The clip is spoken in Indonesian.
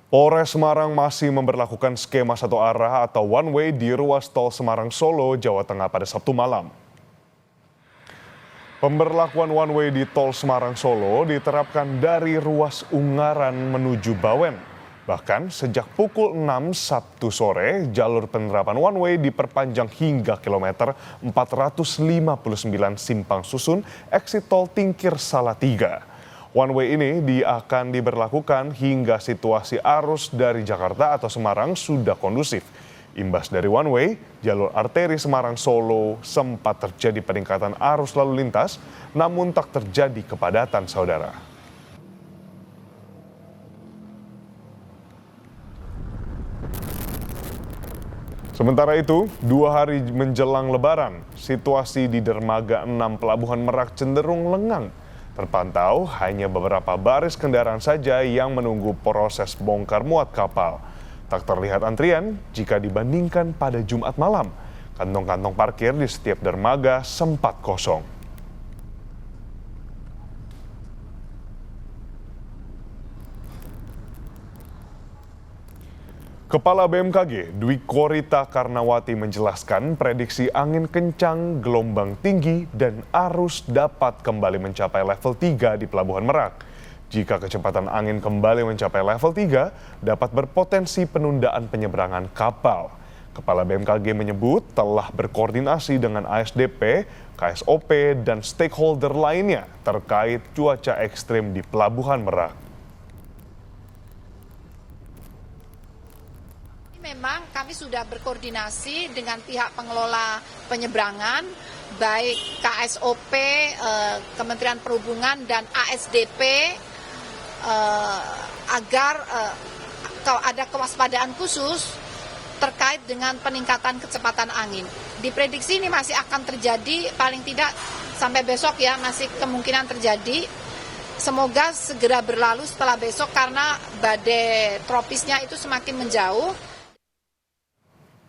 Polres Semarang masih memberlakukan skema satu arah atau one way di ruas tol Semarang-Solo, Jawa Tengah pada Sabtu malam. Pemberlakuan one way di tol Semarang-Solo diterapkan dari ruas Ungaran menuju Bawen. Bahkan sejak pukul 6 Sabtu sore, jalur penerapan one way diperpanjang hingga kilometer 459 Simpang Susun, exit tol Tingkir Salatiga. One way ini akan diberlakukan hingga situasi arus dari Jakarta atau Semarang sudah kondusif. Imbas dari one way, jalur arteri Semarang-Solo sempat terjadi peningkatan arus lalu lintas, namun tak terjadi kepadatan, saudara. Sementara itu, 2 hari menjelang Lebaran, situasi di dermaga 6 Pelabuhan Merak cenderung lengang. Terpantau hanya beberapa baris kendaraan saja yang menunggu proses bongkar muat kapal. Tak terlihat antrian jika dibandingkan pada Jumat malam. Kantong-kantong parkir di setiap dermaga sempat kosong. Kepala BMKG Dwi Korita Karnawati menjelaskan prediksi angin kencang, gelombang tinggi, dan arus dapat kembali mencapai level 3 di Pelabuhan Merak. Jika kecepatan angin kembali mencapai level 3, dapat berpotensi penundaan penyeberangan kapal. Kepala BMKG menyebut telah berkoordinasi dengan ASDP, KSOP, dan stakeholder lainnya terkait cuaca ekstrim di Pelabuhan Merak. Memang kami sudah berkoordinasi dengan pihak pengelola penyeberangan, baik KSOP, Kementerian Perhubungan, dan ASDP, agar ada kewaspadaan khusus terkait dengan peningkatan kecepatan angin. Diprediksi ini masih akan terjadi, paling tidak sampai besok ya, masih kemungkinan terjadi. Semoga segera berlalu setelah besok karena badai tropisnya itu semakin menjauh.